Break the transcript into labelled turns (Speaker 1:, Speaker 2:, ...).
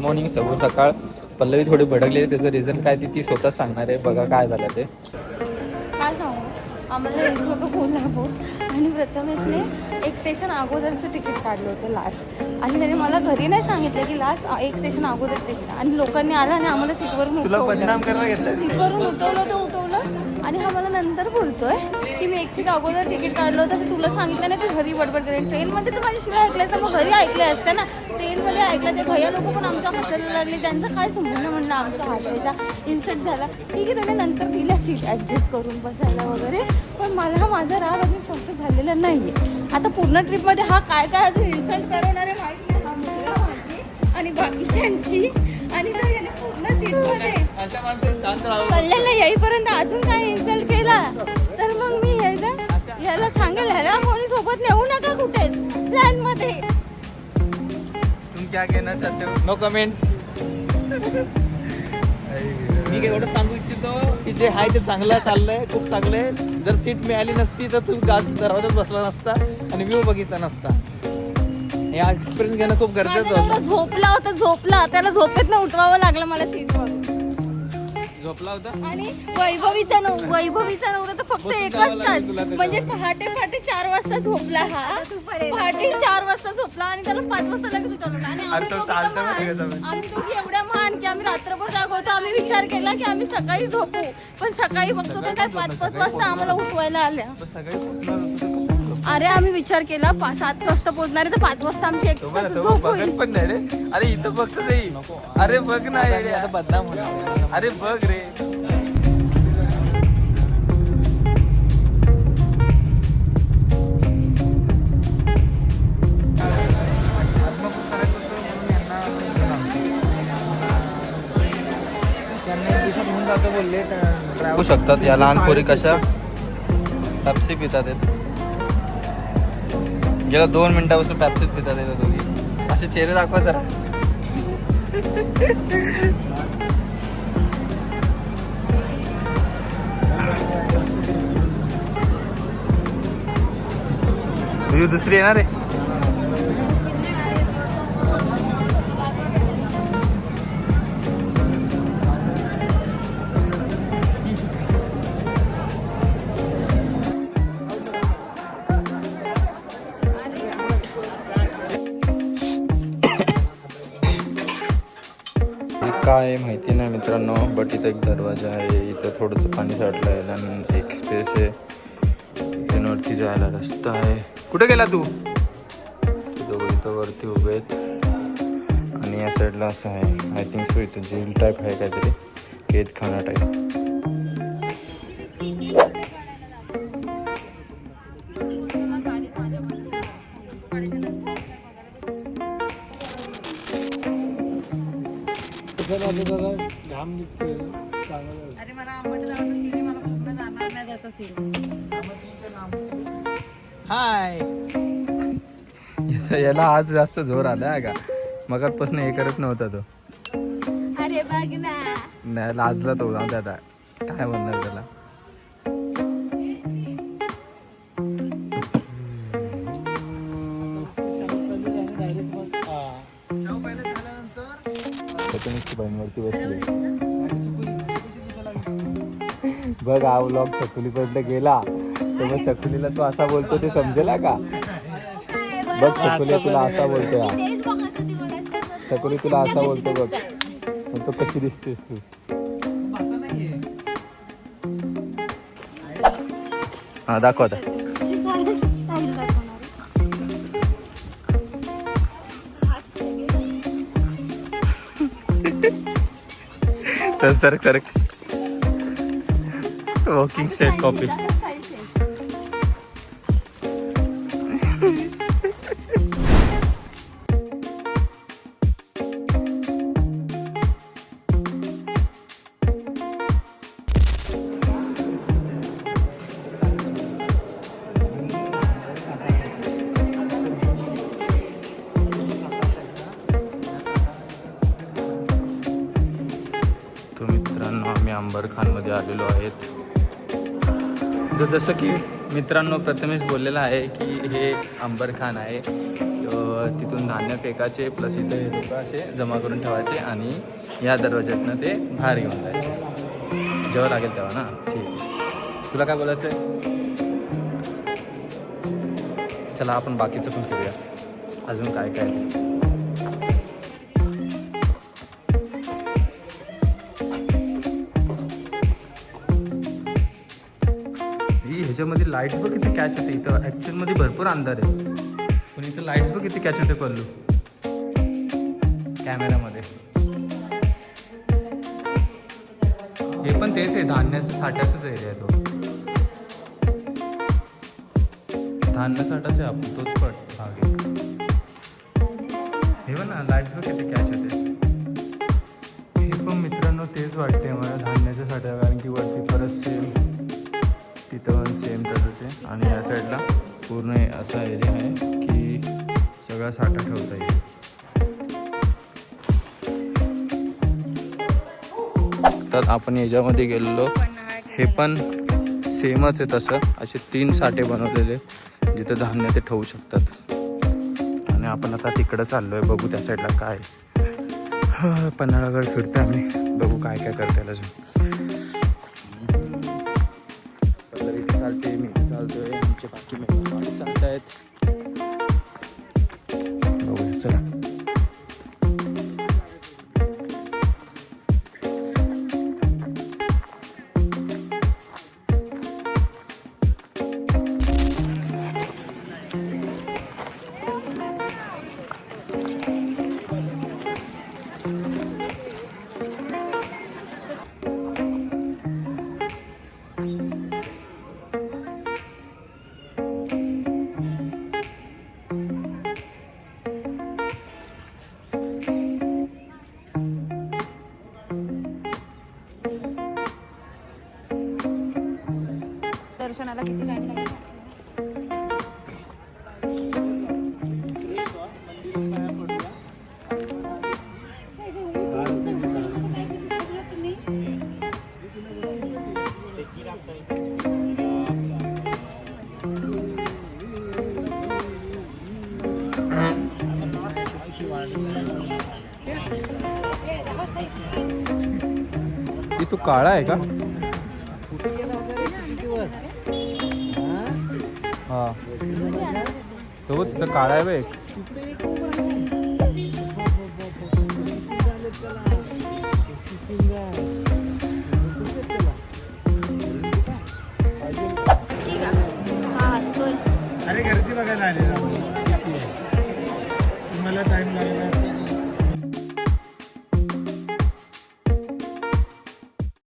Speaker 1: Morning सकाळ. पल्लवी थोडी भडकली आहे, त्याचं रिझन काय ती स्वतः सांगणार आहे. बघा काय झालं ते.
Speaker 2: काय सांगू, आम्हाला यायचं होतं कोल्हापूर आणि प्रथमेशने एक स्टेशन अगोदरचं तिकीट काढलं होतं लास्ट, आणि त्याने मला घरी नाही सांगितलं की लास्ट एक स्टेशन अगोदर तिकीट, आणि लोकांनी आला आणि आम्हाला सीटवरून सीटवरून उठवलं आणि हा मला नंतर बोलतोय की मी एक सीट अगोदर तिकीट काढलं होतं, की तुला सांगितलं नाही, तू घरी बडबड करेन. ट्रेनमध्ये तर माझी शिवाय ऐकलं असतं, मग घरी ऐकलं असतं ना. ट्रेनमध्ये ऐकलं ते भैया लोक पण आमच्या हसायला लागले, त्यांचं काय संबंध म्हणलं आमच्या हसायचा इन्सर्ट झाला. ठीक आहे, त्याने नंतर दिल्या सीट ॲडजस्ट करून बसायला वगैरे, पण मला माझा राग अजून संपत झालेला नाही आहे. आता पूर्ण ट्रिपमध्ये हा काय काय अजून इन्सल्ट करवणारे माहिती नाही, हा मुलगा माझी आणि बाकीच्यांची, आणि तर याने पूर्ण सीटमध्ये कल्याणला येईपर्यंत अजून काय इन्सल्ट केला तर मग मी याला सांगेल, ह्याला कोणी सोबत नेऊ नका कुठेच प्लॅन मध्ये.
Speaker 1: तुम क्या कहना चाहते हो? No comments. मी एवढं सांगू इच्छितो की जे आहे ते चांगलं चाललंय, खूप चांगलंय. जर सीट मिळाली नसती तर तुम्ही दरवाजात बसला नसता आणि व्ह्यू बघितला नसता. हे एक्सपिरियन्स घेणं खूप गरजेचं होतं.
Speaker 2: झोपला त्याला झोपेत न उठवावं लागलं मला सीटवर.
Speaker 1: झोपला होता
Speaker 2: आणि वैभवीचा नवरा तर फक्त 1 वाजताच, म्हणजे पहाटे 4 वाजता झोपला. हा पहाटे 4 वाजता झोपला आणि त्याला 5 वाजता लगेच उठवलं. आणि आम्ही दोघी एवढ्या महान की आम्ही रात्रभर जागवतो. आम्ही विचार केला की आम्ही सकाळी झोपू, पण सकाळी बघतो तर काय 5 वाजता आम्हाला उठवायला आल्या. अरे आम्ही विचार केला 7 वाजता पोहोचणार आहे तर 5 वाजता आमची एक झोप होईल.
Speaker 1: पण नाही रे. अरे इथं बघ सही. अरे बघ ना, आता बदनाम होणार. अरे बघ रे. बघू शकतात या लहान पोरी कशा पेप्सी पितात. गेल्या 2 मिनिटापासून पेप्सीच पितात येतात दोघी. असे चेहरे दाखवा जरा. दुसरी येणार आहे. काय माहिती नाही मित्रांनो, बट इथं एक दरवाजा आहे. इथं थोडंसं पाणी साठलं आहे आणि एक स्पेस आहे. ट्रेनवरती जायला रस्ता आहे. कुठे गेला तू? दोघं इथं वरती उभे आहेत आणि या साईडला असं आहे. आय थिंक सो इथं जेल टाईप आहे काहीतरी, केदखाना टाईप.
Speaker 2: अरे मला आंबट जाऊन तिने मला पूर्ण जाणार नाही त्याचा सीन.
Speaker 1: हाय. याला आज जास्त जोर आला का, मगापासून हे करत नव्हता तो.
Speaker 2: अरे बघ ना,
Speaker 1: नाही लाजला तो. जाऊ आता काय म्हणणार त्याला. बहिणवरती बसले. बघ हा व्लॉग चकुलीपर्यंत गेला तर मग चकुलीला तो असा बोलतो ते समजेल का. बघ चकुली तुला असा बोलतो. चकुली तुला असा बोलतो बघ. तो कशी दिसतेस तू. हा दाखव आता. तर सरक वॉकिंग स्टेट कॉपी. तो मित्रांनो आम्ही अंबरखानमध्ये आलेलो आहेत. जसं की मित्रांनो प्रथमेश बोललेला आहे की हे अंबरखान आहे. तिथून धान्य फेकायचे प्लस इथं हे लोक असे जमा करून ठेवायचे आणि या दरवाज्यातनं ते बाहेर घेऊन जायचे जेव्हा लागेल तेव्हा ना. ठीक आहे, तुला काय बोलायचं आहे? चला आपण बाकीचं पण करूया, अजून काय काय. ह्याच्यामध्ये लाईट्स बघ किती कॅच होते. इथं ॲक्च्युअलमध्ये भरपूर अंधार आहे पण इथं लाईट्स बघ किती कॅच होते पल्लू कॅमेऱ्यामध्ये. हे पण तेच आहे, धान्याचं साठ्याचाच एरिया आहे तो. धान्य साठाच आहे आपण तोच पट भाग आहे. हे पण ना लाईट्स बघ किती कॅच होते. हे पण मित्रांनो तेच वाटते मला धान्याच्या साठ्या, कारण की वरती परत सेम तिथं पण सेम तसंच आहे आणि या साईडला पूर्ण असा एरिया आहे की सगळा साठा ठेवता येईल. तर आपण याच्यामध्ये गेलेलो, हे पण सेमच आहे तसं. असे 3 साठे बनवलेले जिथं धान्य ते ठेवू शकतात. आणि आपण आता तिकडं चाललो आहे, बघू त्या साईडला काय. पन्हाळागड फिरतो आम्ही, बघू काय काय करता येईल अजून. इथे चालते, मी इथे चालतोय, आमचे बाकी मेहमान चालत आहेत. बघूया चला.
Speaker 2: दर्शनाला किती टाइम लागेल?
Speaker 1: तू काळा आहे का? हा तो तिथं काळा आहे बे.
Speaker 3: अरे गर्दी बघायला आले तुम्हाला टाइम